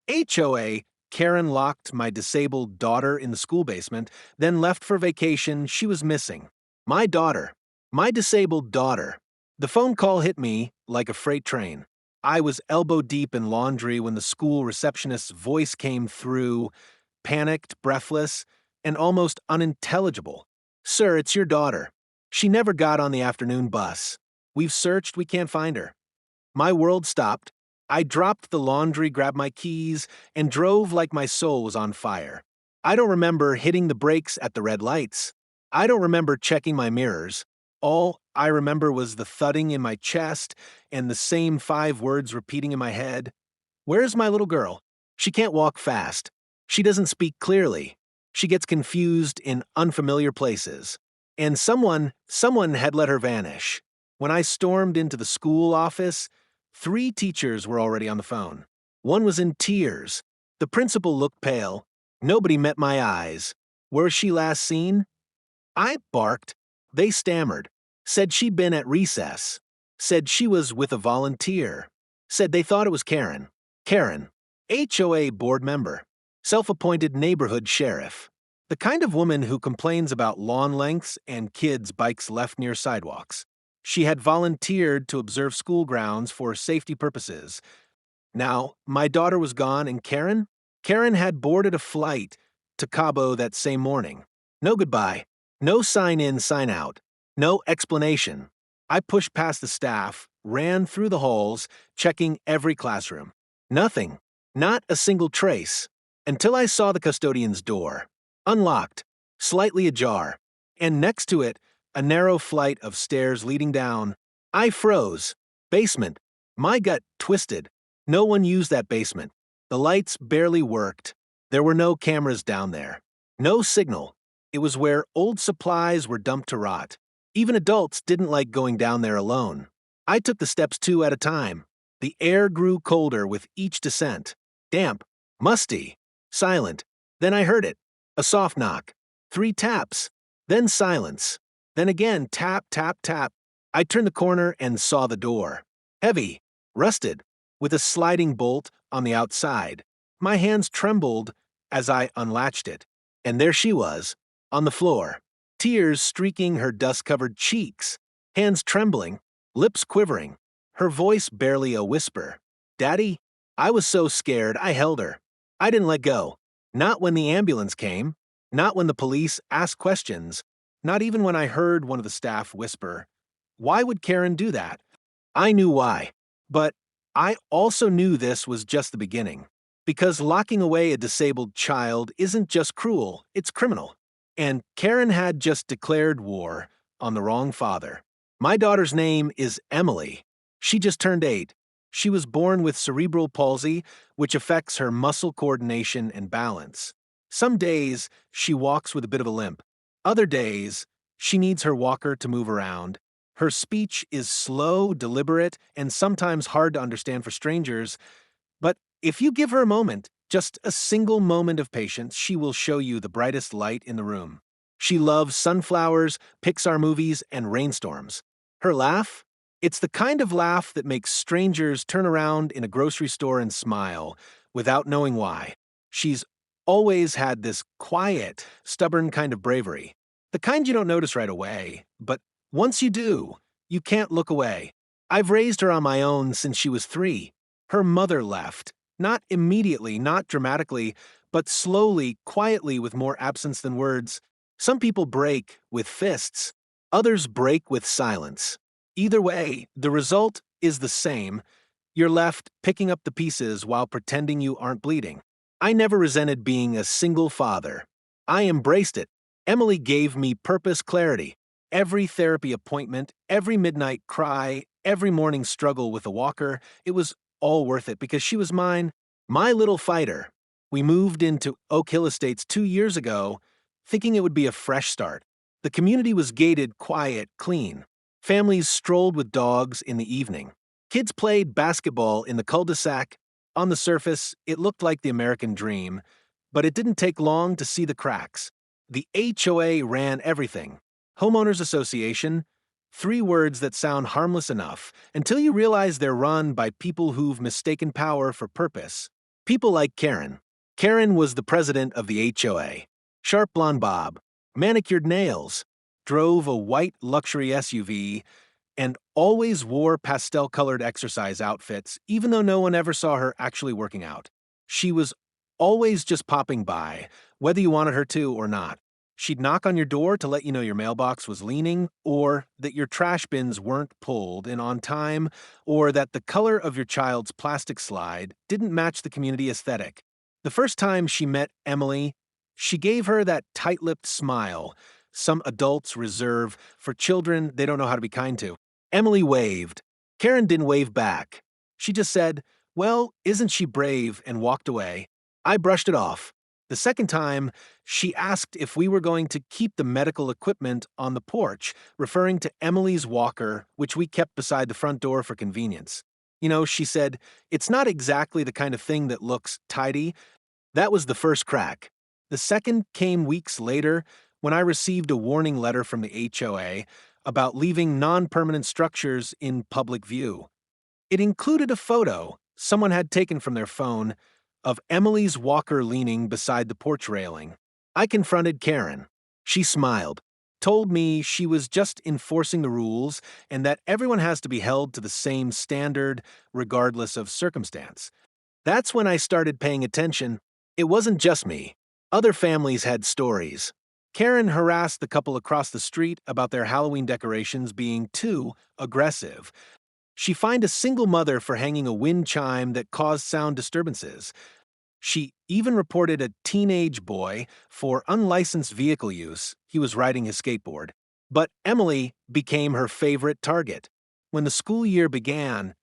HOA Karen locked my disabled daughter in the school basement, then left for vacation. She was missing. My daughter. My disabled daughter. The phone call hit me like a freight train. I was elbow deep in laundry when the school receptionist's voice came through, panicked, breathless, and almost unintelligible. "Sir, it's your daughter. She never got on the afternoon bus. We've searched, we can't find her." My world stopped. I dropped the laundry, grabbed my keys, and drove like my soul was on fire. I don't remember hitting the brakes at the red lights. I don't remember checking my mirrors. All I remember was the thudding in my chest and the same 5 words repeating in my head. "Where's my little girl? She can't walk fast. She doesn't speak clearly. She gets confused in unfamiliar places." And someone had let her vanish. When I stormed into the school office, 3 teachers were already on the phone. One was in tears. The principal looked pale. Nobody met my eyes. "Where she last seen?" I barked. They stammered. Said she'd been at recess. Said she was with a volunteer. Said they thought it was Karen. Karen. HOA board member. Self-appointed neighborhood sheriff. The kind of woman who complains about lawn lengths and kids' bikes left near sidewalks. She had volunteered to observe school grounds for safety purposes. Now, my daughter was gone, and Karen? Karen had boarded a flight to Cabo that same morning. No goodbye. No sign in, sign out. No explanation. I pushed past the staff, ran through the halls, checking every classroom. Nothing. Not a single trace. Until I saw the custodian's door. Unlocked. Slightly ajar. And next to it, a narrow flight of stairs leading down. I froze. Basement. My gut twisted. No one used that basement. The lights barely worked. There were no cameras down there. No signal. It was where old supplies were dumped to rot. Even adults didn't like going down there alone. I took the steps 2 at a time. The air grew colder with each descent. Damp. Musty. Silent. Then I heard it. A soft knock. 3 taps. Then silence. Then again, tap, tap, tap. I turned the corner and saw the door. Heavy. Rusted. With a sliding bolt on the outside. My hands trembled as I unlatched it. And there she was, on the floor. Tears streaking her dust-covered cheeks. Hands trembling. Lips quivering. Her voice barely a whisper. "Daddy?" I was so scared I held her. I didn't let go. Not when the ambulance came. Not when the police asked questions. Not even when I heard one of the staff whisper, "Why would Karen do that?" I knew why. But I also knew this was just the beginning. Because locking away a disabled child isn't just cruel, it's criminal. And Karen had just declared war on the wrong father. My daughter's name is Emily. She just turned 8. She was born with cerebral palsy, which affects her muscle coordination and balance. Some days, she walks with a bit of a limp. Other days, she needs her walker to move around. Her speech is slow, deliberate, and sometimes hard to understand for strangers. But if you give her a moment, just a single moment of patience, she will show you the brightest light in the room. She loves sunflowers, Pixar movies, and rainstorms. Her laugh? It's the kind of laugh that makes strangers turn around in a grocery store and smile, without knowing why. She's always had this quiet, stubborn kind of bravery. The kind you don't notice right away, but once you do, you can't look away. I've raised her on my own since she was 3. Her mother left. Not immediately, not dramatically, but slowly, quietly, with more absence than words. Some people break with fists. Others break with silence. Either way, the result is the same. You're left picking up the pieces while pretending you aren't bleeding. I never resented being a single father. I embraced it. Emily gave me purpose, clarity. Every therapy appointment, every midnight cry, every morning struggle with a walker, it was all worth it because she was mine, my little fighter. We moved into Oak Hill Estates 2 years ago, thinking it would be a fresh start. The community was gated, quiet, clean. Families strolled with dogs in the evening. Kids played basketball in the cul-de-sac. On the surface, it looked like the American dream, but it didn't take long to see the cracks. The HOA ran everything. Homeowners Association. 3 words that sound harmless enough until you realize they're run by people who've mistaken power for purpose. People like Karen. Karen was the president of the HOA. Sharp blonde bob, manicured nails, drove a white luxury SUV, and always wore pastel-colored exercise outfits, even though no one ever saw her actually working out. She was always just popping by, whether you wanted her to or not. She'd knock on your door to let you know your mailbox was leaning, or that your trash bins weren't pulled in on time, or that the color of your child's plastic slide didn't match the community aesthetic. The first time she met Emily, she gave her that tight-lipped smile some adults reserve for children they don't know how to be kind to. Emily waved. Karen didn't wave back. She just said, "Well, isn't she brave?" and walked away. I brushed it off. The second time, she asked if we were going to keep the medical equipment on the porch, referring to Emily's walker, which we kept beside the front door for convenience. You know, she said, "It's not exactly the kind of thing that looks tidy." That was the first crack. The second came weeks later when I received a warning letter from the HOA about leaving non-permanent structures in public view. It included a photo someone had taken from their phone of Emily's walker leaning beside the porch railing. I confronted Karen. She smiled, told me she was just enforcing the rules and that everyone has to be held to the same standard regardless of circumstance. That's when I started paying attention. It wasn't just me. Other families had stories. Karen harassed the couple across the street about their Halloween decorations being too aggressive. She fined a single mother for hanging a wind chime that caused sound disturbances. She even reported a teenage boy for unlicensed vehicle use. He was riding his skateboard. But Emily became her favorite target. When the school year began,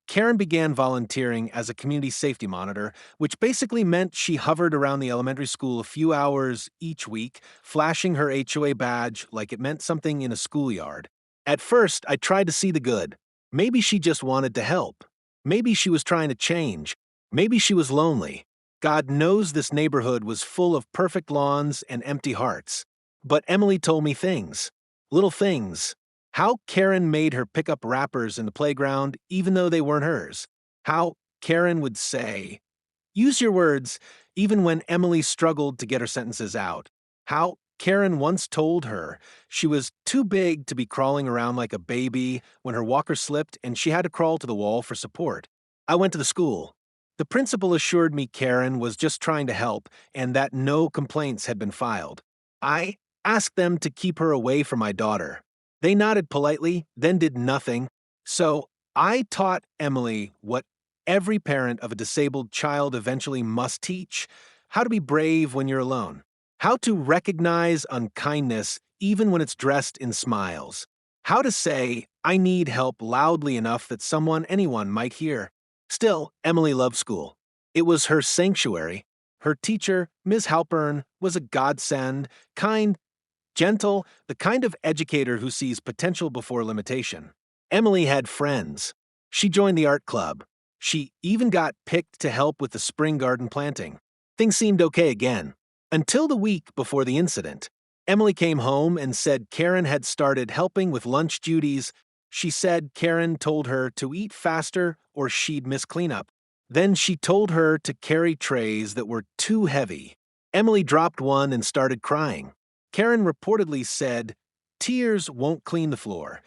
Karen began volunteering as a community safety monitor, which basically meant she hovered around the elementary school a few hours each week, flashing her HOA badge like it meant something in a schoolyard. At first, I tried to see the good. Maybe she just wanted to help. Maybe she was trying to change. Maybe she was lonely. God knows this neighborhood was full of perfect lawns and empty hearts. But Emily told me things. Little things. How Karen made her pick up wrappers in the playground even though they weren't hers. How Karen would say, "Use your words," even when Emily struggled to get her sentences out. How Karen once told her she was too big to be crawling around like a baby when her walker slipped and she had to crawl to the wall for support. I went to the school. The principal assured me Karen was just trying to help and that no complaints had been filed. I asked them to keep her away from my daughter. They nodded politely, then did nothing. So I taught Emily what every parent of a disabled child eventually must teach: how to be brave when you're alone, how to recognize unkindness even when it's dressed in smiles, how to say, "I need help" loudly enough that anyone might hear. Still, Emily loved school. It was her sanctuary. Her teacher, Ms. Halpern, was a godsend, kind, gentle, the kind of educator who sees potential before limitation. Emily had friends. She joined the art club. She even got picked to help with the spring garden planting. Things seemed okay again. Until the week before the incident. Emily came home and said Karen had started helping with lunch duties. She said Karen told her to eat faster or she'd miss cleanup. Then she told her to carry trays that were too heavy. Emily dropped one and started crying. Karen reportedly said, "Tears won't clean the floor."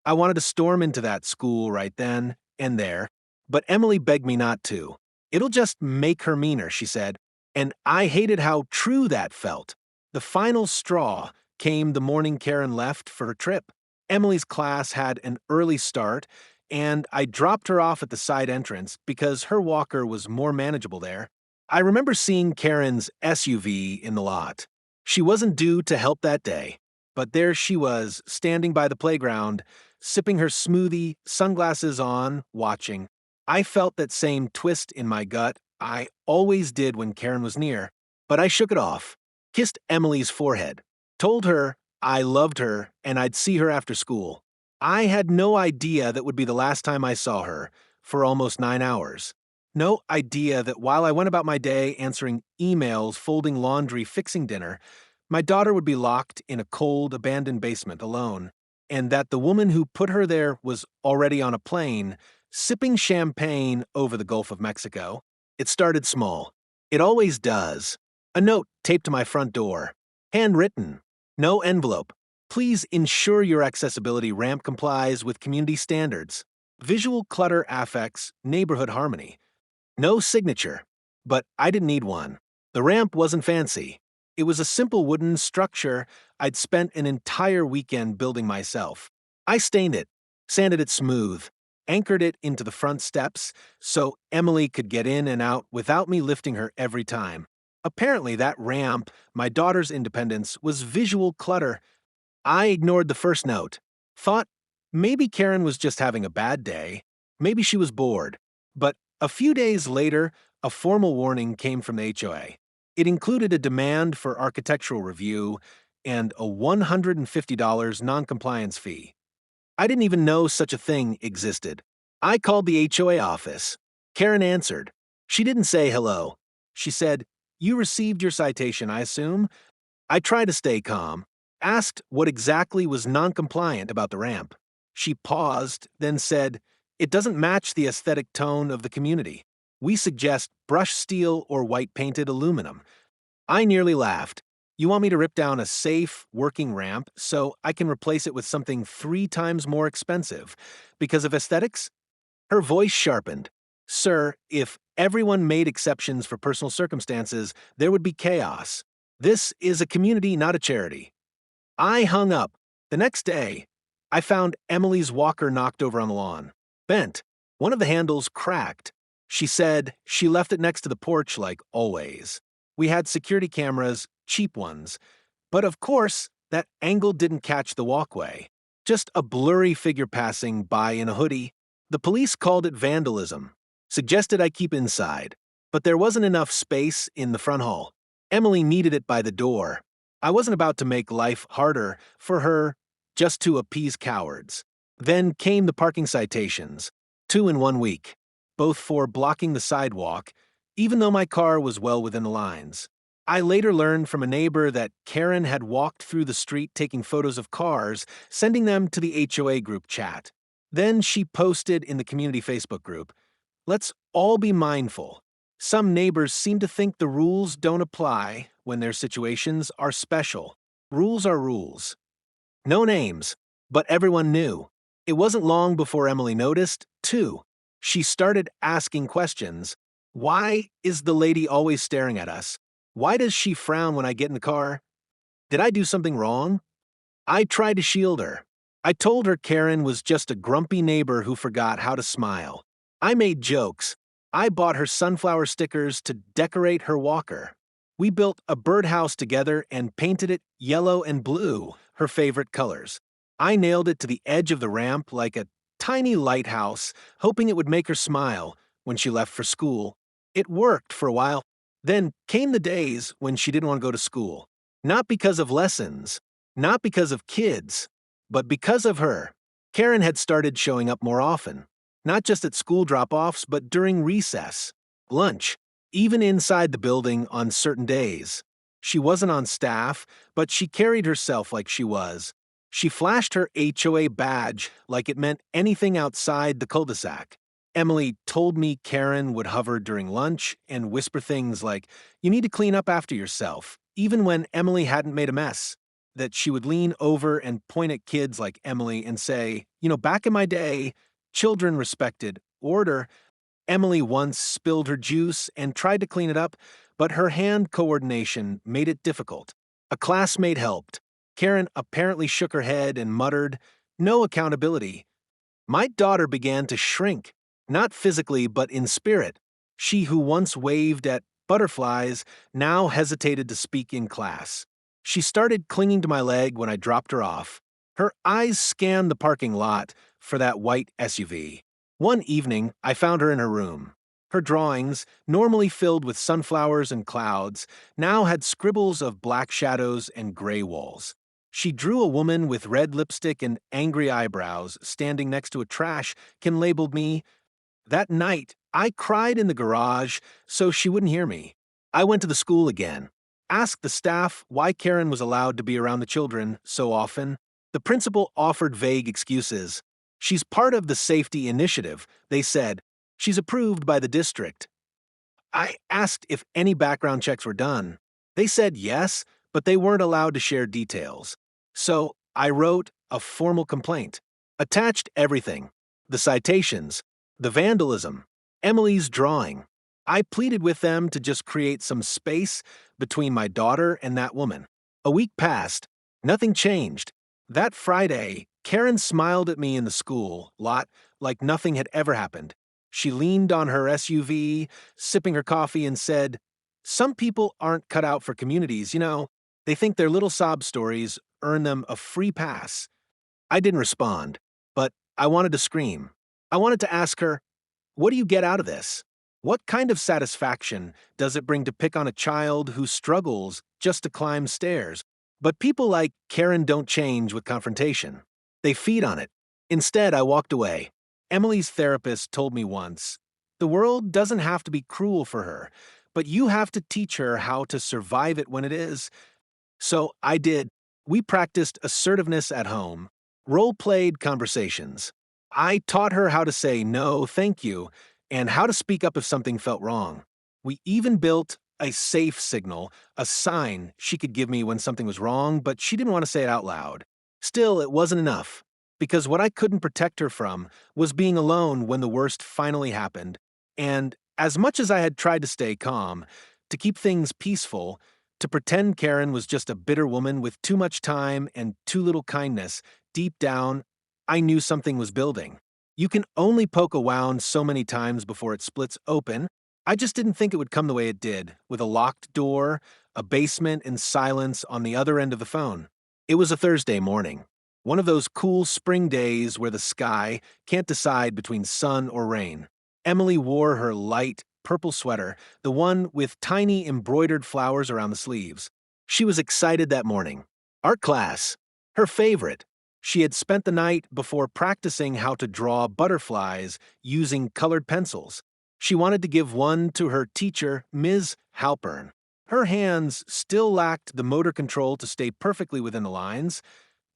I wanted to storm into that school right then and there, but Emily begged me not to. "It'll just make her meaner," she said, and I hated how true that felt. The final straw came the morning Karen left for her trip. Emily's class had an early start, and I dropped her off at the side entrance because her walker was more manageable there. I remember seeing Karen's SUV in the lot. She wasn't due to help that day, but there she was, standing by the playground, sipping her smoothie, sunglasses on, watching. I felt that same twist in my gut I always did when Karen was near, but I shook it off, kissed Emily's forehead, told her I loved her and I'd see her after school. I had no idea that would be the last time I saw her, for almost 9 hours. No idea that while I went about my day answering emails, folding laundry, fixing dinner, my daughter would be locked in a cold, abandoned basement alone, and that the woman who put her there was already on a plane, sipping champagne over the Gulf of Mexico. It started small. It always does. A note taped to my front door. Handwritten. No envelope. Please ensure your accessibility ramp complies with community standards. Visual clutter affects neighborhood harmony. No signature. But I didn't need one. The ramp wasn't fancy. It was a simple wooden structure I'd spent an entire weekend building myself. I stained it, sanded it smooth, anchored it into the front steps so Emily could get in and out without me lifting her every time. Apparently, that ramp, my daughter's independence, was visual clutter. I ignored the first note. Thought maybe Karen was just having a bad day. Maybe she was bored. But a few days later, a formal warning came from the HOA. It included a demand for architectural review and a $150 noncompliance fee. I didn't even know such a thing existed. I called the HOA office. Karen answered. She didn't say hello. She said, "You received your citation, I assume?" I tried to stay calm, asked what exactly was non-compliant about the ramp. She paused, then said, "It doesn't match the aesthetic tone of the community. We suggest brushed steel or white-painted aluminum." I nearly laughed. You want me to rip down a safe, working ramp so I can replace it with something 3 times more expensive because of aesthetics? Her voice sharpened. "Sir, if everyone made exceptions for personal circumstances, there would be chaos. This is a community, not a charity." I hung up. The next day, I found Emily's walker knocked over on the lawn. Bent. One of the handles cracked. She said she left it next to the porch like always. We had security cameras, cheap ones. But of course, that angle didn't catch the walkway. Just a blurry figure passing by in a hoodie. The police called it vandalism. Suggested I keep inside. But there wasn't enough space in the front hall. Emily needed it by the door. I wasn't about to make life harder for her just to appease cowards. Then came the parking citations, 2 in 1 week, both for blocking the sidewalk, even though my car was well within the lines. I later learned from a neighbor that Karen had walked through the street taking photos of cars, sending them to the HOA group chat. Then she posted in the community Facebook group, "Let's all be mindful. Some neighbors seem to think the rules don't apply when their situations are special. Rules are rules." No names, but everyone knew. It wasn't long before Emily noticed, too. She started asking questions. Why is the lady always staring at us? Why does she frown when I get in the car? Did I do something wrong? I tried to shield her. I told her Karen was just a grumpy neighbor who forgot how to smile. I made jokes. I bought her sunflower stickers to decorate her walker. We built a birdhouse together and painted it yellow and blue, her favorite colors. I nailed it to the edge of the ramp like a tiny lighthouse, hoping it would make her smile when she left for school. It worked for a while. Then came the days when she didn't want to go to school. Not because of lessons, not because of kids, but because of her. Karen had started showing up more often, not just at school drop-offs, but during recess, lunch, even inside the building on certain days. She wasn't on staff, but she carried herself like she was. She flashed her HOA badge like it meant anything outside the cul-de-sac. Emily told me Karen would hover during lunch and whisper things like, "You need to clean up after yourself," even when Emily hadn't made a mess. That she would lean over and point at kids like Emily and say, "Back in my day, children respected order." Emily once spilled her juice and tried to clean it up, but her hand coordination made it difficult. A classmate helped. Karen apparently shook her head and muttered, "No accountability." My daughter began to shrink, not physically but in spirit. She who once waved at butterflies now hesitated to speak in class. She started clinging to my leg when I dropped her off. Her eyes scanned the parking lot for that white SUV. One evening, I found her in her room. Her drawings, normally filled with sunflowers and clouds, now had scribbles of black shadows and gray walls. She drew a woman with red lipstick and angry eyebrows standing next to a trash can labeled me. That night, I cried in the garage so she wouldn't hear me. I went to the school again, asked the staff why Karen was allowed to be around the children so often. The principal offered vague excuses. "She's part of the safety initiative," they said. "She's approved by the district." I asked if any background checks were done. They said yes, but they weren't allowed to share details. So I wrote a formal complaint, attached everything, the citations, the vandalism, Emily's drawing. I pleaded with them to just create some space between my daughter and that woman. A week passed. Nothing changed. That Friday, Karen smiled at me in the school lot like nothing had ever happened. She leaned on her SUV, sipping her coffee, and said, "Some people aren't cut out for communities, you know. They think their little sob stories earn them a free pass." I didn't respond, but I wanted to scream. I wanted to ask her, "What do you get out of this? What kind of satisfaction does it bring to pick on a child who struggles just to climb stairs?" But people like Karen don't change with confrontation. They feed on it. Instead, I walked away. Emily's therapist told me once, "The world doesn't have to be cruel for her, but you have to teach her how to survive it when it is." So I did. We practiced assertiveness at home, role-played conversations. I taught her how to say no, thank you, and how to speak up if something felt wrong. We even built a safe signal, a sign she could give me when something was wrong, but she didn't want to say it out loud. Still, it wasn't enough, because what I couldn't protect her from was being alone when the worst finally happened. And as much as I had tried to stay calm, to keep things peaceful, to pretend Karen was just a bitter woman with too much time and too little kindness, deep down, I knew something was building. You can only poke a wound so many times before it splits open. I just didn't think it would come the way it did, with a locked door, a basement, and silence on the other end of the phone. It was a Thursday morning, one of those cool spring days where the sky can't decide between sun or rain. Emily wore her light, purple sweater, the one with tiny embroidered flowers around the sleeves. She was excited that morning. Art class. Her favorite. She had spent the night before practicing how to draw butterflies using colored pencils. She wanted to give one to her teacher, Ms. Halpern. Her hands still lacked the motor control to stay perfectly within the lines,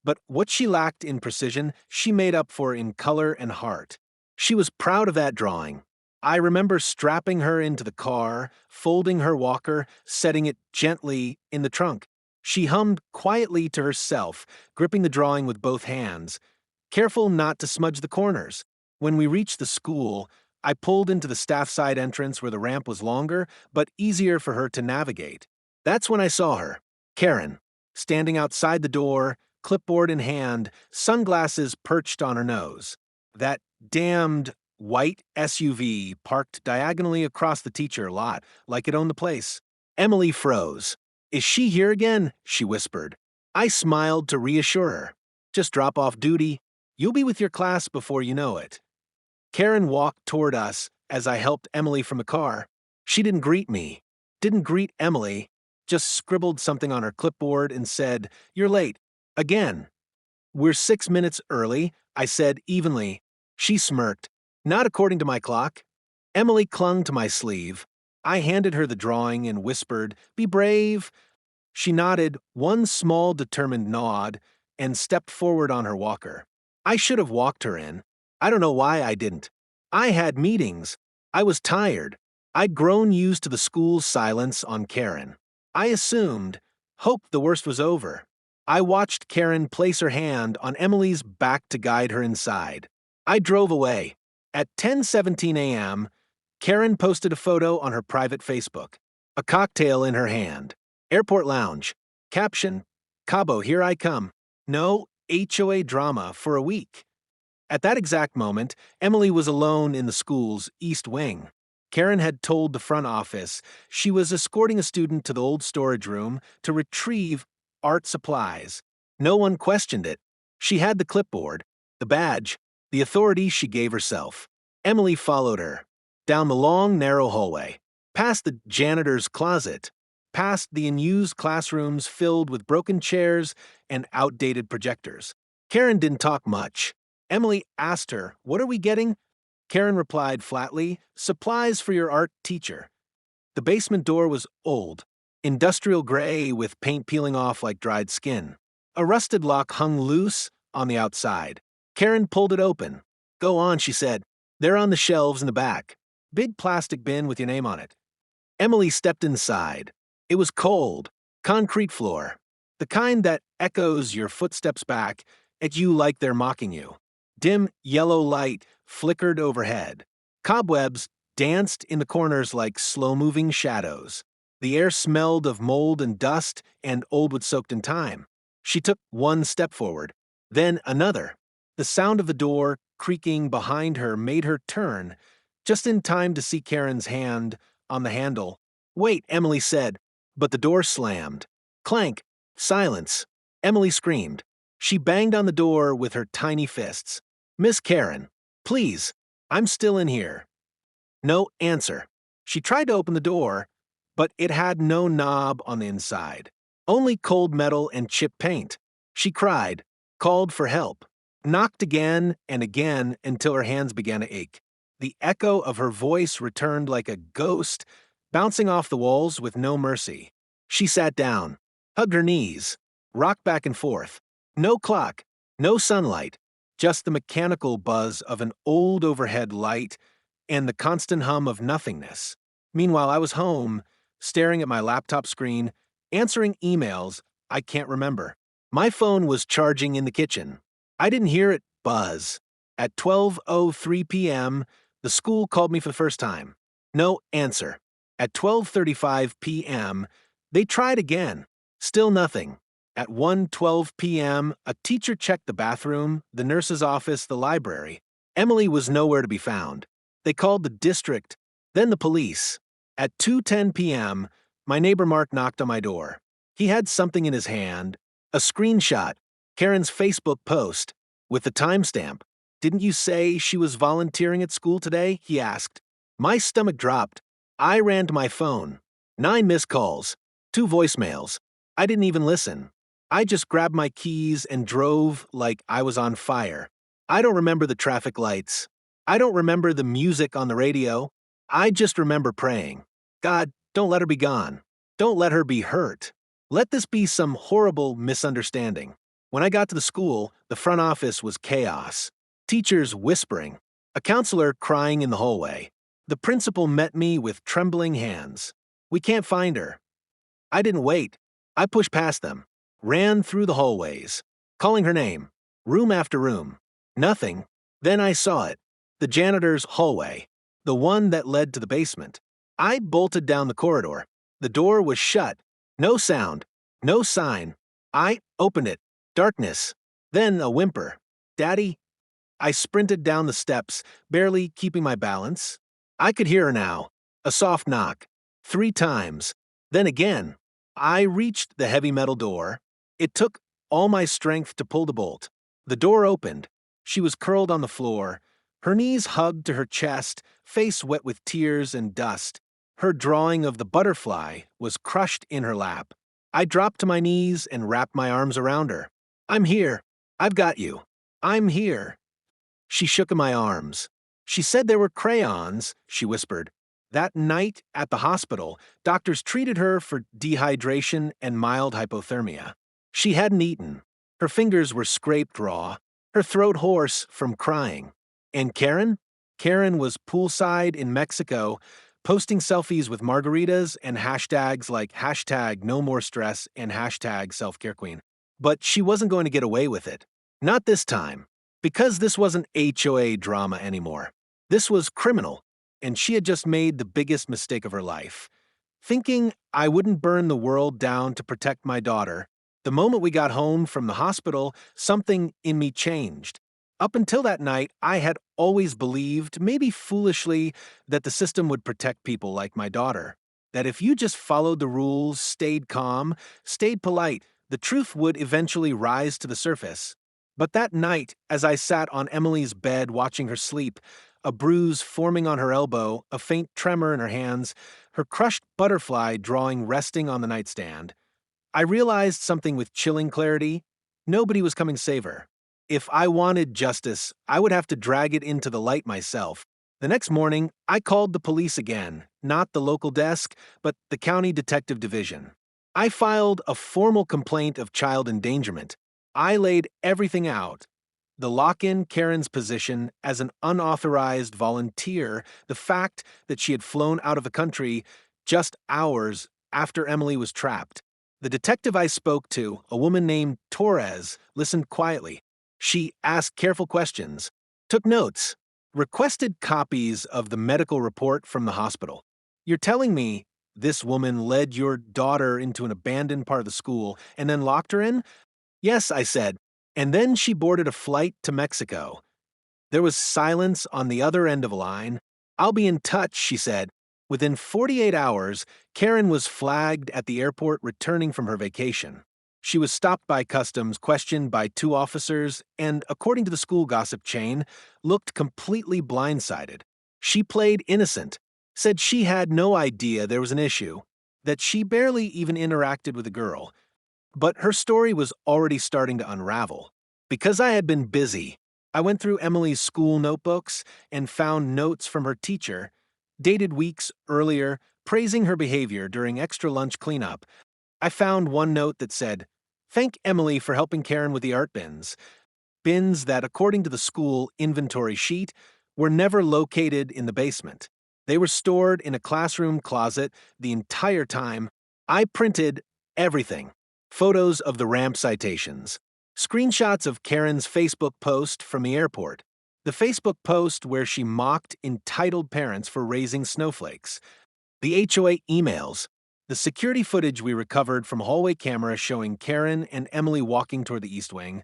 but what she lacked in precision, she made up for in color and heart. She was proud of that drawing. I remember strapping her into the car, folding her walker, setting it gently in the trunk. She hummed quietly to herself, gripping the drawing with both hands, careful not to smudge the corners. When we reached the school, I pulled into the staff side entrance where the ramp was longer, but easier for her to navigate. That's when I saw her, Karen, standing outside the door, clipboard in hand, sunglasses perched on her nose. That damned white SUV parked diagonally across the teacher lot, like it owned the place. Emily froze. "Is she here again?" she whispered. I smiled to reassure her. "Just drop off duty. You'll be with your class before you know it." Karen walked toward us as I helped Emily from the car. She didn't greet me, didn't greet Emily, just scribbled something on her clipboard and said, "You're late. Again." "We're 6 minutes early," I said evenly. She smirked. "Not according to my clock." Emily clung to my sleeve. I handed her the drawing and whispered, "Be brave." She nodded, one small determined nod, and stepped forward on her walker. I should have walked her in. I don't know why I didn't. I had meetings. I was tired. I'd grown used to the school's silence on Karen. I assumed, hoped the worst was over. I watched Karen place her hand on Emily's back to guide her inside. I drove away. At 10:17 a.m., Karen posted a photo on her private Facebook. A cocktail in her hand. Airport lounge. Caption, "Cabo, here I come. No HOA drama for a week." At that exact moment, Emily was alone in the school's East Wing. Karen had told the front office she was escorting a student to the old storage room to retrieve art supplies. No one questioned it. She had the clipboard, the badge, the authority she gave herself. Emily followed her. Down the long, narrow hallway. Past the janitor's closet. Past the unused classrooms filled with broken chairs and outdated projectors. Karen didn't talk much. Emily asked her, "What are we getting?" Karen replied flatly, "Supplies for your art teacher." The basement door was old, industrial gray with paint peeling off like dried skin. A rusted lock hung loose on the outside. Karen pulled it open. "Go on," she said. "They're on the shelves in the back. Big plastic bin with your name on it." Emily stepped inside. It was cold, concrete floor, the kind that echoes your footsteps back at you like they're mocking you. Dim yellow light flickered overhead. Cobwebs danced in the corners like slow-moving shadows. The air smelled of mold and dust and old wood soaked in time. She took one step forward, then another. The sound of the door creaking behind her made her turn, just in time to see Karen's hand on the handle. "Wait," Emily said, but the door slammed. Clank, silence. Emily screamed. She banged on the door with her tiny fists. "Miss Karen, please, I'm still in here." No answer. She tried to open the door, but it had no knob on the inside. Only cold metal and chipped paint. She cried, called for help, knocked again and again until her hands began to ache. The echo of her voice returned like a ghost, bouncing off the walls with no mercy. She sat down, hugged her knees, rocked back and forth. No clock, no sunlight, just the mechanical buzz of an old overhead light and the constant hum of nothingness. Meanwhile, I was home, staring at my laptop screen, answering emails I can't remember. My phone was charging in the kitchen. I didn't hear it buzz. At 12:03 p.m., the school called me for the first time. No answer. At 12:35 p.m., they tried again. Still nothing. At 1:12 p.m., a teacher checked the bathroom, the nurse's office, the library. Emily was nowhere to be found. They called the district, then the police. At 2:10 p.m., my neighbor Mark knocked on my door. He had something in his hand, a screenshot, Karen's Facebook post, with the timestamp. "Didn't you say she was volunteering at school today?" he asked. My stomach dropped. I ran to my phone. 9 missed calls, 2 voicemails. I didn't even listen. I just grabbed my keys and drove like I was on fire. I don't remember the traffic lights. I don't remember the music on the radio. I just remember praying, "God, don't let her be gone. Don't let her be hurt. Let this be some horrible misunderstanding." When I got to the school, the front office was chaos. Teachers whispering, a counselor crying in the hallway. The principal met me with trembling hands. "We can't find her." I didn't wait. I pushed past them, ran through the hallways, calling her name, room after room. Nothing. Then I saw it. The janitor's hallway, the one that led to the basement. I bolted down the corridor. The door was shut. No sound. No sign. I opened it. Darkness. Then a whimper. "Daddy?" I sprinted down the steps, barely keeping my balance. I could hear her now. A soft knock. 3 times. Then again. I reached the heavy metal door. It took all my strength to pull the bolt. The door opened. She was curled on the floor, her knees hugged to her chest, face wet with tears and dust. Her drawing of the butterfly was crushed in her lap. I dropped to my knees and wrapped my arms around her. "I'm here. I've got you. I'm here." She shook in my arms. "She said there were crayons," she whispered. That night at the hospital, doctors treated her for dehydration and mild hypothermia. She hadn't eaten. Her fingers were scraped raw, her throat hoarse from crying. And Karen? Karen was poolside in Mexico, posting selfies with margaritas and hashtags like hashtag no more stress and hashtag self-care queen. But she wasn't going to get away with it. Not this time. Because this wasn't HOA drama anymore. This was criminal, and she had just made the biggest mistake of her life. Thinking I wouldn't burn the world down to protect my daughter, the moment we got home from the hospital, something in me changed. Up until that night, I had always believed, maybe foolishly, that the system would protect people like my daughter. That if you just followed the rules, stayed calm, stayed polite, the truth would eventually rise to the surface. But that night, as I sat on Emily's bed watching her sleep, a bruise forming on her elbow, a faint tremor in her hands, her crushed butterfly drawing resting on the nightstand, I realized something with chilling clarity. Nobody was coming to save her. If I wanted justice, I would have to drag it into the light myself. The next morning, I called the police again, not the local desk, but the county detective division. I filed a formal complaint of child endangerment. I laid everything out. The lock-in Karen's position as an unauthorized volunteer, the fact that she had flown out of the country, just hours after Emily was trapped. The detective I spoke to, a woman named Torres, listened quietly. She asked careful questions, took notes, requested copies of the medical report from the hospital. You're telling me this woman led your daughter into an abandoned part of the school and then locked her in? Yes, I said. And then she boarded a flight to Mexico. There was silence on the other end of a line. I'll be in touch, she said. Within 48 hours, Karen was flagged at the airport returning from her vacation. She was stopped by customs, questioned by two officers, and, according to the school gossip chain, looked completely blindsided. She played innocent, said she had no idea there was an issue, that she barely even interacted with the girl. But her story was already starting to unravel. Because I had been busy, I went through Emily's school notebooks and found notes from her teacher, dated weeks earlier, praising her behavior during extra lunch cleanup. I found one note that said, "Thank Emily for helping Karen with the art bins." Bins that, according to the school inventory sheet, were never located in the basement. They were stored in a classroom closet the entire time. I printed everything. Photos of the ramp citations. Screenshots of Karen's Facebook post from the airport. The Facebook post where she mocked entitled parents for raising snowflakes. The HOA emails. The security footage we recovered from a hallway camera showing Karen and Emily walking toward the East Wing,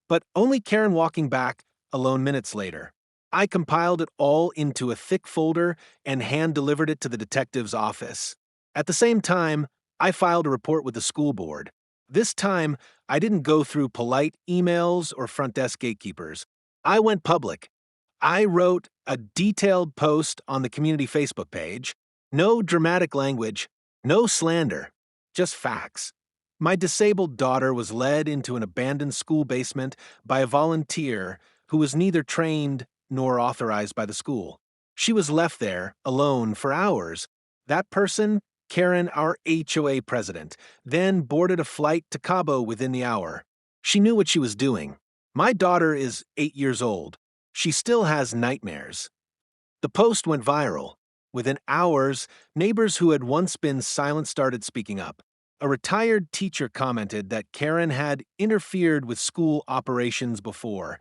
but only Karen walking back alone minutes later. I compiled it all into a thick folder and hand-delivered it to the detective's office. At the same time, I filed a report with the school board. This time, I didn't go through polite emails or front desk gatekeepers. I went public. I wrote a detailed post on the community Facebook page. No dramatic language, no slander, just facts. My disabled daughter was led into an abandoned school basement by a volunteer who was neither trained nor authorized by the school. She was left there, alone, for hours. That person, Karen, our HOA president, then boarded a flight to Cabo within the hour. She knew what she was doing. My daughter is 8 years old. She still has nightmares. The post went viral. Within hours, neighbors who had once been silent started speaking up. A retired teacher commented that Karen had interfered with school operations before.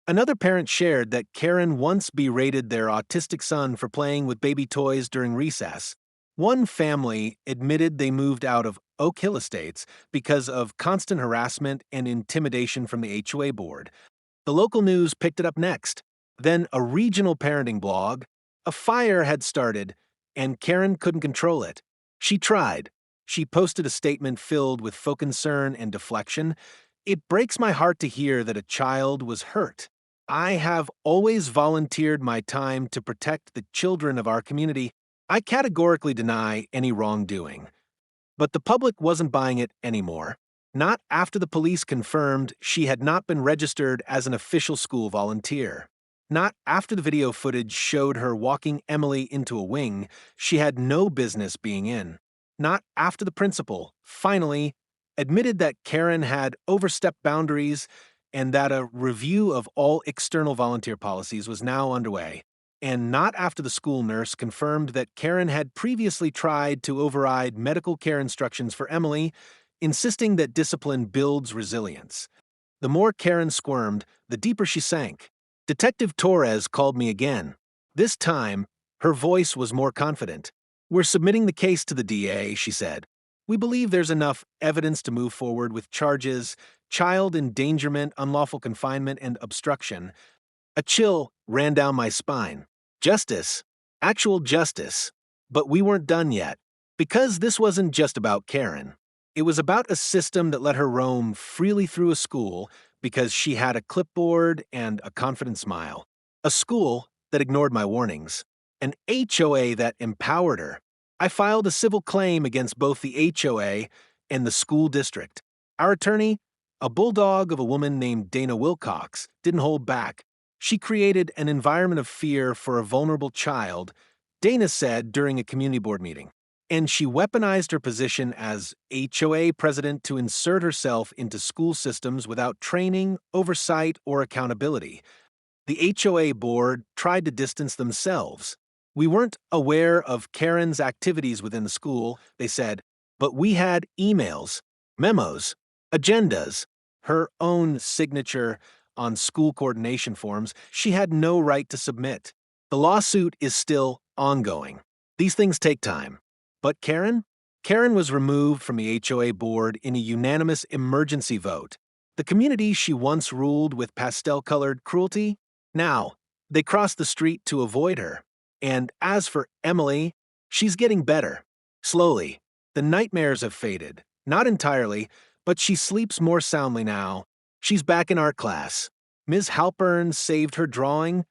Another parent shared that Karen once berated their autistic son for playing with baby toys during recess. One family admitted they moved out of Oak Hill Estates because of constant harassment and intimidation from the HOA board. The local news picked it up next. Then a regional parenting blog. A fire had started, and Karen couldn't control it. She tried. She posted a statement filled with faux concern and deflection. It breaks my heart to hear that a child was hurt. I have always volunteered my time to protect the children of our community. I categorically deny any wrongdoing. But the public wasn't buying it anymore. Not after the police confirmed she had not been registered as an official school volunteer. Not after the video footage showed her walking Emily into a wing she had no business being in. Not after the principal, finally, admitted that Karen had overstepped boundaries and that a review of all external volunteer policies was now underway. And not after the school nurse confirmed that Karen had previously tried to override medical care instructions for Emily, insisting that discipline builds resilience. The more Karen squirmed, the deeper she sank. Detective Torres called me again. This time, her voice was more confident. "We're submitting the case to the DA," she said. "We believe there's enough evidence to move forward with charges: child endangerment, unlawful confinement, and obstruction." A chill ran down my spine. Justice. Actual justice. But we weren't done yet. Because this wasn't just about Karen. It was about a system that let her roam freely through a school because she had a clipboard and a confident smile. A school that ignored my warnings. An HOA that empowered her. I filed a civil claim against both the HOA and the school district. Our attorney, a bulldog of a woman named Dana Wilcox, didn't hold back. She created an environment of fear for a vulnerable child, Dana said during a community board meeting. And she weaponized her position as HOA president to insert herself into school systems without training, oversight, or accountability. The HOA board tried to distance themselves. We weren't aware of Karen's activities within the school, they said, but we had emails, memos, agendas, her own signature on school coordination forms she had no right to submit. The lawsuit is still ongoing. These things take time. But Karen? Karen was removed from the HOA board in a unanimous emergency vote. The community she once ruled with pastel-colored cruelty? Now, they crossed the street to avoid her. And as for Emily, she's getting better. Slowly. The nightmares have faded. Not entirely, but she sleeps more soundly now. She's back in art class. Ms. Halpern saved her drawing,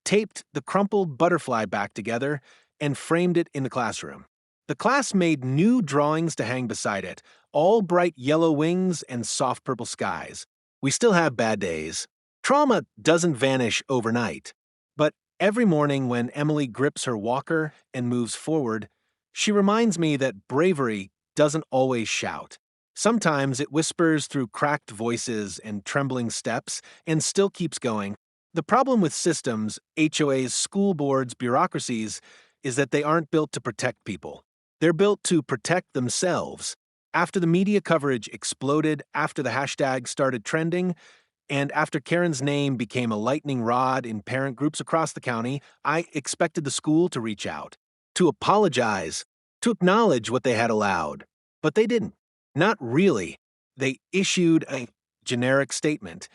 taped the crumpled butterfly back together, and framed it in the classroom. The class made new drawings to hang beside it, all bright yellow wings and soft purple skies. We still have bad days. Trauma doesn't vanish overnight. But every morning when Emily grips her walker and moves forward, she reminds me that bravery doesn't always shout. Sometimes it whispers through cracked voices and trembling steps and still keeps going. The problem with systems, HOAs, school boards, bureaucracies, is that they aren't built to protect people. They're built to protect themselves. After the media coverage exploded, after the hashtag started trending, and after Karen's name became a lightning rod in parent groups across the county, I expected the school to reach out, to apologize, to acknowledge what they had allowed. But they didn't. Not really. They issued a generic statement.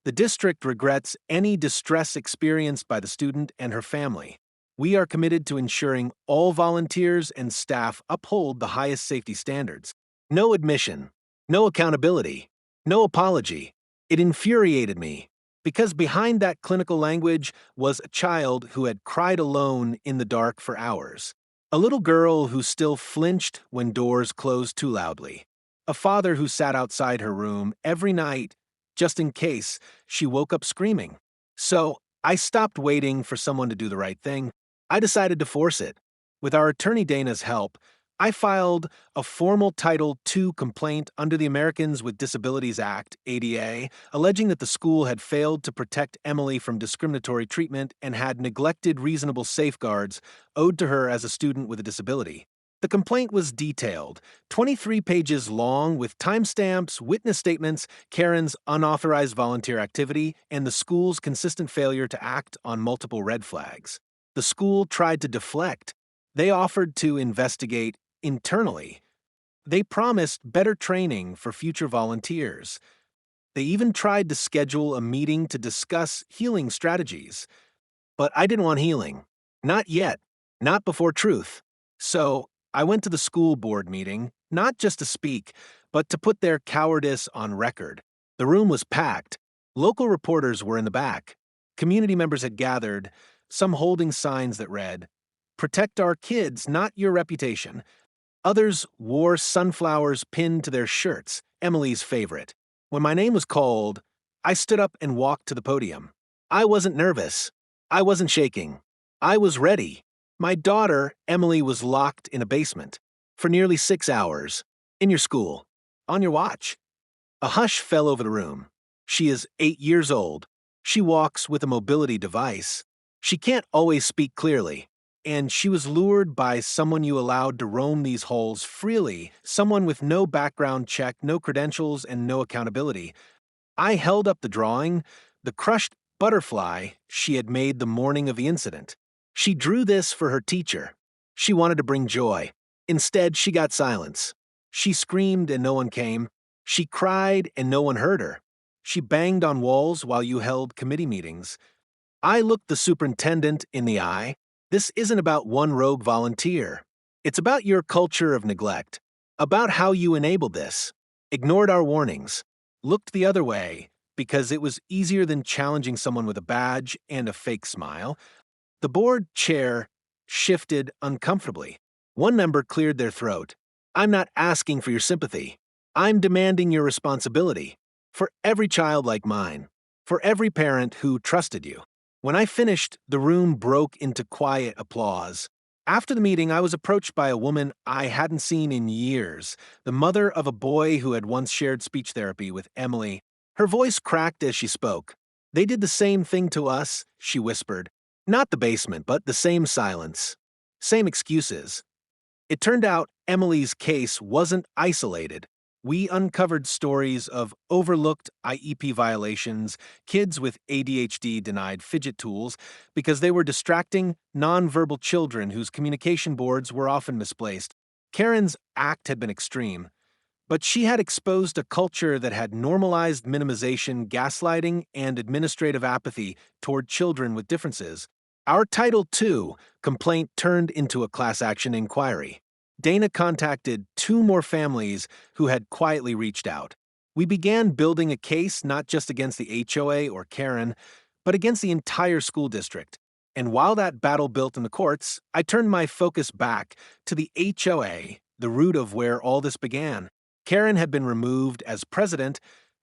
The district regrets any distress experienced by the student and her family. We are committed to ensuring all volunteers and staff uphold the highest safety standards. No admission, no accountability, no apology. It infuriated me, because behind that clinical language was a child who had cried alone in the dark for hours. A little girl who still flinched when doors closed too loudly. A father who sat outside her room every night just in case she woke up screaming. So I stopped waiting for someone to do the right thing. I decided to force it. With our attorney Dana's help, I filed a formal Title II complaint under the Americans with Disabilities Act, ADA, alleging that the school had failed to protect Emily from discriminatory treatment and had neglected reasonable safeguards owed to her as a student with a disability. The complaint was detailed, 23 pages long, with timestamps, witness statements, Karen's unauthorized volunteer activity, and the school's consistent failure to act on multiple red flags. The school tried to deflect. They offered to investigate internally. They promised better training for future volunteers. They even tried to schedule a meeting to discuss healing strategies. But I didn't want healing. Not yet. Not before truth. So I went to the school board meeting, not just to speak, but to put their cowardice on record. The room was packed. Local reporters were in the back. Community members had gathered, some holding signs that read, "Protect our kids, not your reputation." Others wore sunflowers pinned to their shirts, Emily's favorite. When my name was called, I stood up and walked to the podium. I wasn't nervous. I wasn't shaking. I was ready. My daughter, Emily, was locked in a basement for nearly 6 hours. In your school. On your watch. A hush fell over the room. She is 8 years old. She walks with a mobility device. She can't always speak clearly. And she was lured by someone you allowed to roam these halls freely, someone with no background check, no credentials, and no accountability. I held up the drawing, the crushed butterfly she had made the morning of the incident. She drew this for her teacher. She wanted to bring joy. Instead, she got silence. She screamed and no one came. She cried and no one heard her. She banged on walls while you held committee meetings. I looked the superintendent in the eye. This isn't about one rogue volunteer. It's about your culture of neglect, about how you enabled this, ignored our warnings, looked the other way because it was easier than challenging someone with a badge and a fake smile. The board chair shifted uncomfortably. One member cleared their throat. I'm not asking for your sympathy. I'm demanding your responsibility. For every child like mine. For every parent who trusted you. When I finished, the room broke into quiet applause. After the meeting, I was approached by a woman I hadn't seen in years, the mother of a boy who had once shared speech therapy with Emily. Her voice cracked as she spoke. They did the same thing to us, she whispered. Not the basement, but the same silence. Same excuses. It turned out Emily's case wasn't isolated. We uncovered stories of overlooked IEP violations, kids with ADHD denied fidget tools because they were distracting, nonverbal children whose communication boards were often misplaced. Karen's act had been extreme, but she had exposed a culture that had normalized minimization, gaslighting, and administrative apathy toward children with differences. Our Title II complaint turned into a class action inquiry. Dana contacted 2 more families who had quietly reached out. We began building a case not just against the HOA or Karen, but against the entire school district. And while that battle built in the courts, I turned my focus back to the HOA, the root of where all this began. Karen had been removed as president,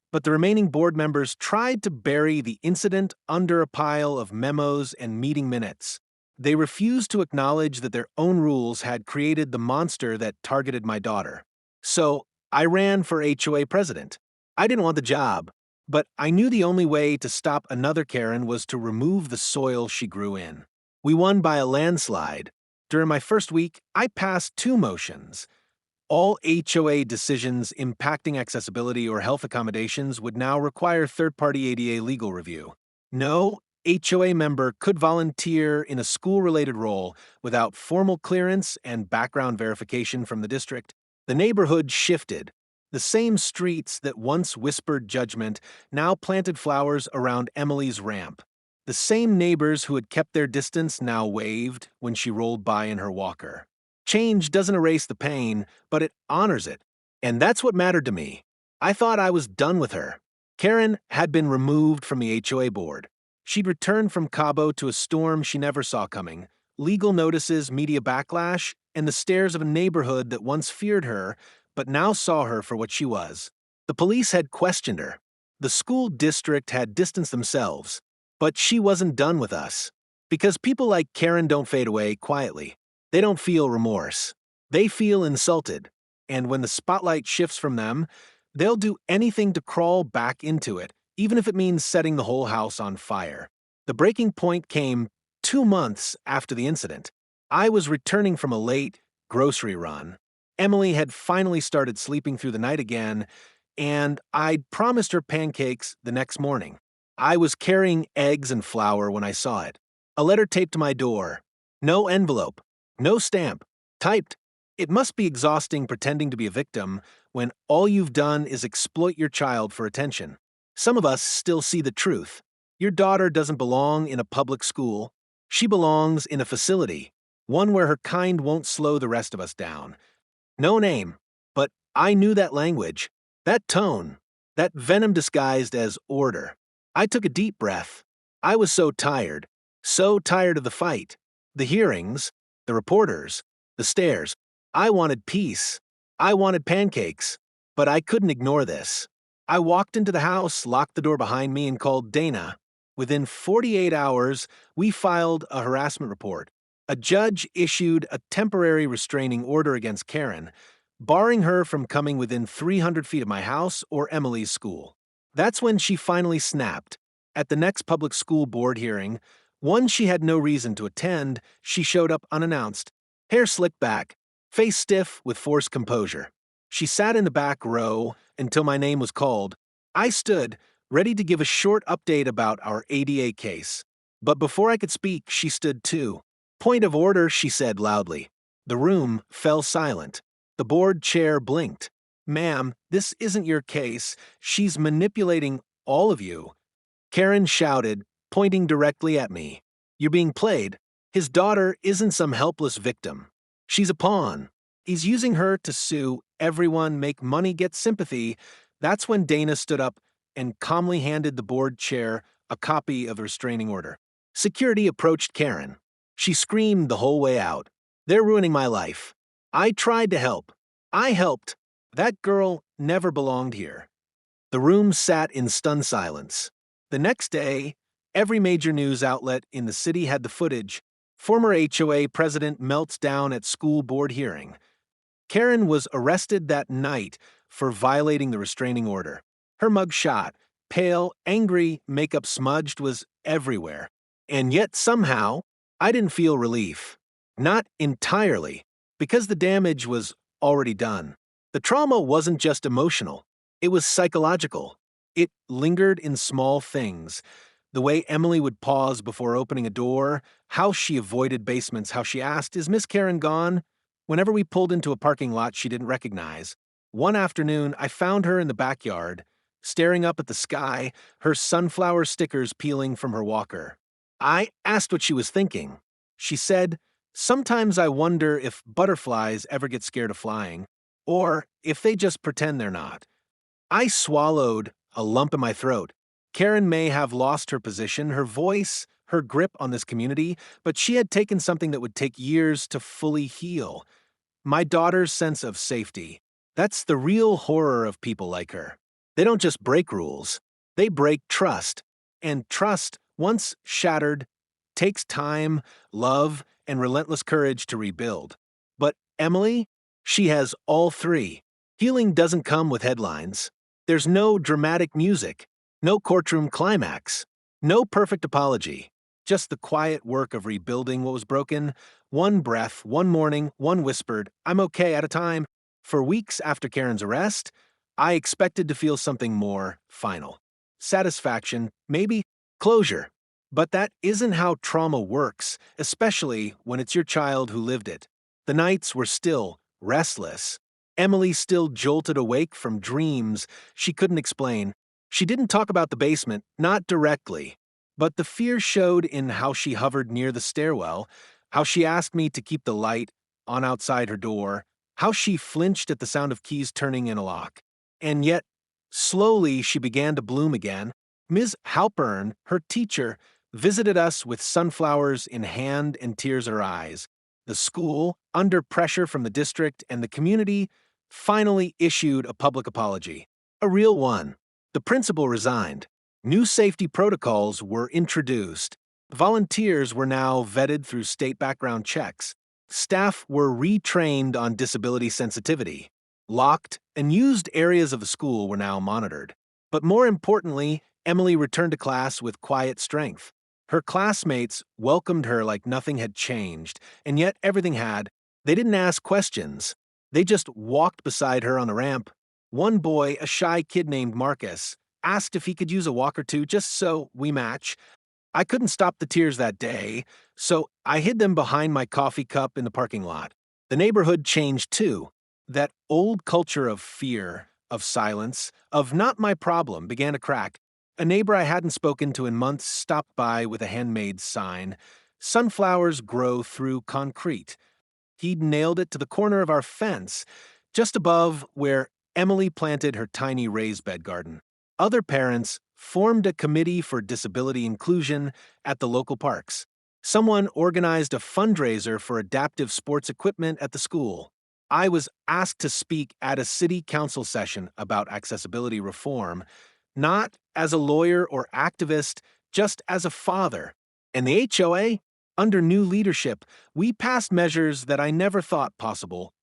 but the remaining board members tried to bury the incident under a pile of memos and meeting minutes. They refused to acknowledge that their own rules had created the monster that targeted my daughter. So I ran for HOA president. I didn't want the job, but I knew the only way to stop another Karen was to remove the soil she grew in. We won by a landslide. During my first week, I passed 2 motions. All HOA decisions impacting accessibility or health accommodations would now require third-party ADA legal review. No HOA member could volunteer in a school-related role without formal clearance and background verification from the district. The neighborhood shifted. The same streets that once whispered judgment now planted flowers around Emily's ramp. The same neighbors who had kept their distance now waved when she rolled by in her walker. Change doesn't erase the pain, but it honors it. And that's what mattered to me. I thought I was done with her. Karen had been removed from the HOA board. She'd returned from Cabo to a storm she never saw coming, legal notices, media backlash, and the stares of a neighborhood that once feared her, but now saw her for what she was. The police had questioned her. The school district had distanced themselves. But she wasn't done with us. Because people like Karen don't fade away quietly. They don't feel remorse. They feel insulted. And when the spotlight shifts from them, they'll do anything to crawl back into it, even if it means setting the whole house on fire. The breaking point came 2 months after the incident. I was returning from a late grocery run. Emily had finally started sleeping through the night again, and I'd promised her pancakes the next morning. I was carrying eggs and flour when I saw it. A letter taped to my door. No envelope. No stamp. Typed. It must be exhausting pretending to be a victim when all you've done is exploit your child for attention. Some of us still see the truth. Your daughter doesn't belong in a public school. She belongs in a facility, one where her kind won't slow the rest of us down. No name, but I knew that language, that tone, that venom disguised as order. I took a deep breath. I was so tired of the fight, the hearings, the reporters, the stares. I wanted peace. I wanted pancakes. But I couldn't ignore this. I walked into the house, locked the door behind me, and called Dana. Within 48 hours, we filed a harassment report. A judge issued a temporary restraining order against Karen, barring her from coming within 300 feet of my house or Emily's school. That's when she finally snapped. At the next public school board hearing, one she had no reason to attend, she showed up unannounced. Hair slicked back, face stiff with forced composure. She sat in the back row until my name was called. I stood, ready to give a short update about our ADA case. But before I could speak, she stood too. Point of order, she said loudly. The room fell silent. The board chair blinked. Ma'am, this isn't your case. She's manipulating all of you. Karen shouted, pointing directly at me. You're being played. His daughter isn't some helpless victim. She's a pawn. He's using her to sue everyone, make money, get sympathy. That's when Dana stood up and calmly handed the board chair a copy of the restraining order. Security approached Karen. She screamed the whole way out. They're ruining my life. I tried to help. I helped. That girl never belonged here. The room sat in stunned silence. The next day, every major news outlet in the city had the footage. Former HOA president melts down at school board hearing. Karen was arrested that night for violating the restraining order. Her mug shot, pale, angry, makeup smudged, was everywhere. And yet somehow, I didn't feel relief. Not entirely, because the damage was already done. The trauma wasn't just emotional, it was psychological. It lingered in small things. The way Emily would pause before opening a door, how she avoided basements, how she asked, "Is Miss Karen gone?" Whenever we pulled into a parking lot she didn't recognize. One afternoon, I found her in the backyard, staring up at the sky, her sunflower stickers peeling from her walker. I asked what she was thinking. She said, "Sometimes I wonder if butterflies ever get scared of flying, or if they just pretend they're not." I swallowed, a lump in my throat. Karen may have lost her position, her voice, her grip on this community, but she had taken something that would take years to fully heal. My daughter's sense of safety. That's the real horror of people like her. They don't just break rules, they break trust. And trust, once shattered, takes time, love, and relentless courage to rebuild. But Emily, she has all three. Healing doesn't come with headlines. There's no dramatic music, no courtroom climax, no perfect apology. Just the quiet work of rebuilding what was broken, one breath, one morning, one whispered, "I'm okay," at a time. For weeks after Karen's arrest, I expected to feel something more final. Satisfaction, maybe closure. But that isn't how trauma works, especially when it's your child who lived it. The nights were still restless. Emily still jolted awake from dreams she couldn't explain. She didn't talk about the basement, not directly. But the fear showed in how she hovered near the stairwell, how she asked me to keep the light on outside her door, how she flinched at the sound of keys turning in a lock. And yet, slowly she began to bloom again. Ms. Halpern, her teacher, visited us with sunflowers in hand and tears in her eyes. The school, under pressure from the district and the community, finally issued a public apology. A real one. The principal resigned. New safety protocols were introduced. Volunteers were now vetted through state background checks. Staff were retrained on disability sensitivity. Locked and used areas of the school were now monitored. But more importantly, Emily returned to class with quiet strength. Her classmates welcomed her like nothing had changed, and yet everything had. They didn't ask questions. They just walked beside her on the ramp. One boy, a shy kid named Marcus, asked if he could use a walk or two just so we match. I couldn't stop the tears that day, so I hid them behind my coffee cup in the parking lot. The neighborhood changed too. That old culture of fear, of silence, of not my problem began to crack. A neighbor I hadn't spoken to in months stopped by with a handmade sign. "Sunflowers grow through concrete." He'd nailed it to the corner of our fence, just above where Emily planted her tiny raised bed garden. Other parents formed a committee for disability inclusion at the local parks. Someone organized a fundraiser for adaptive sports equipment at the school. I was asked to speak at a city council session about accessibility reform, not as a lawyer or activist, just as a father. And the HOA, under new leadership, we passed measures that I never thought possible.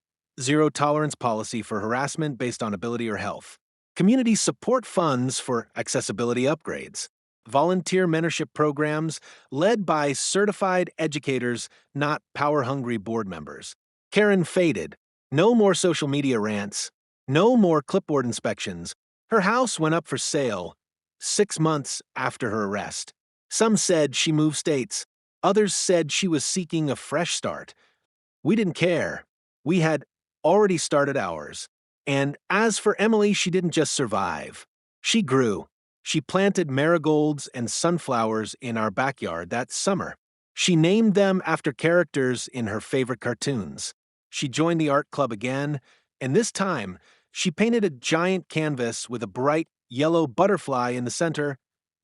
Zero tolerance policy for harassment based on ability or health. Community support funds for accessibility upgrades. Volunteer mentorship programs led by certified educators, not power-hungry board members. Karen faded. No more social media rants. No more clipboard inspections. Her house went up for sale 6 months after her arrest. Some said she moved states. Others said she was seeking a fresh start. We didn't care. We had already started ours. And as for Emily, she didn't just survive. She grew. She planted marigolds and sunflowers in our backyard that summer. She named them after characters in her favorite cartoons. She joined the art club again, and this time, she painted a giant canvas with a bright yellow butterfly in the center,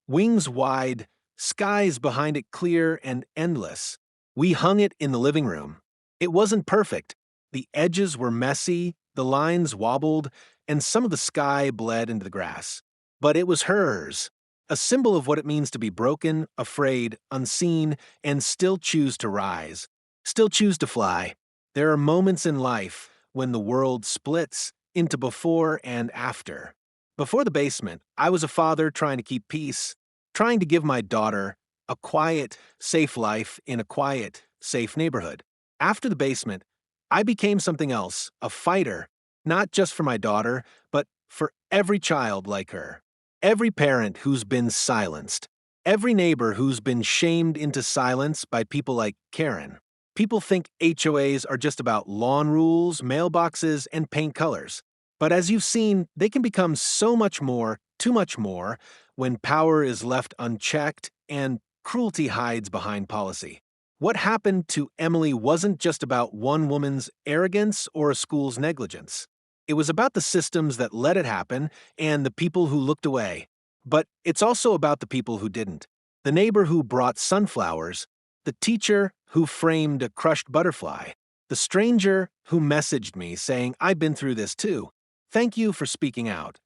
wings wide, skies behind it clear and endless. We hung it in the living room. It wasn't perfect. The edges were messy, the lines wobbled, and some of the sky bled into the grass. But it was hers, a symbol of what it means to be broken, afraid, unseen, and still choose to rise, still choose to fly. There are moments in life when the world splits into before and after. Before the basement, I was a father trying to keep peace, trying to give my daughter a quiet, safe life in a quiet, safe neighborhood. After the basement, I became something else, a fighter, not just for my daughter, but for every child like her. Every parent who's been silenced. Every neighbor who's been shamed into silence by people like Karen. People think HOAs are just about lawn rules, mailboxes, and paint colors. But as you've seen, they can become so much more, too much more, when power is left unchecked and cruelty hides behind policy. What happened to Emily wasn't just about one woman's arrogance or a school's negligence. It was about the systems that let it happen and the people who looked away. But it's also about the people who didn't. The neighbor who brought sunflowers, the teacher who framed a crushed butterfly, the stranger who messaged me saying, "I've been through this too. Thank you for speaking out."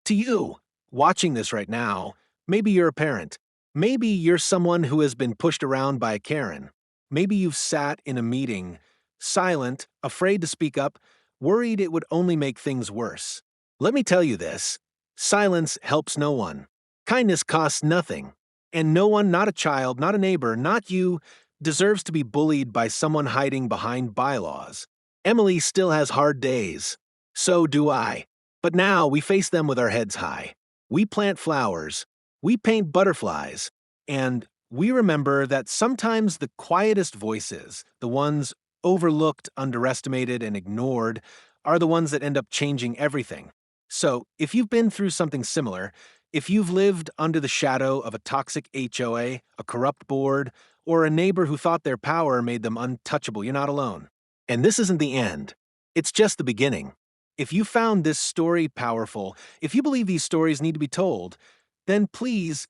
To you, watching this right now, maybe you're a parent. Maybe you're someone who has been pushed around by a Karen. Maybe you've sat in a meeting, silent, afraid to speak up, worried it would only make things worse. Let me tell you this: silence helps no one. Kindness costs nothing. And no one, not a child, not a neighbor, not you, deserves to be bullied by someone hiding behind bylaws. Emily still has hard days. So do I. But now we face them with our heads high. We plant flowers, we paint butterflies, and we remember that sometimes the quietest voices, the ones overlooked, underestimated, and ignored, are the ones that end up changing everything. So, if you've been through something similar, if you've lived under the shadow of a toxic HOA, a corrupt board, or a neighbor who thought their power made them untouchable, you're not alone. And this isn't the end. It's just the beginning. If you found this story powerful, if you believe these stories need to be told, then please,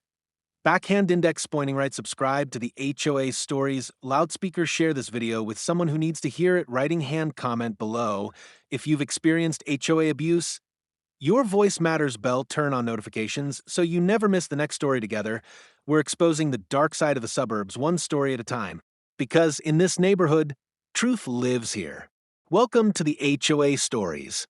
backhand index pointing right, subscribe to the HOA Stories. Loudspeaker share this video with someone who needs to hear it. Writing hand comment below. If you've experienced HOA abuse, your voice matters bell turn on notifications so you never miss the next story together. We're exposing the dark side of the suburbs, one story at a time. Because in this neighborhood, truth lives here. Welcome to the HOA Stories.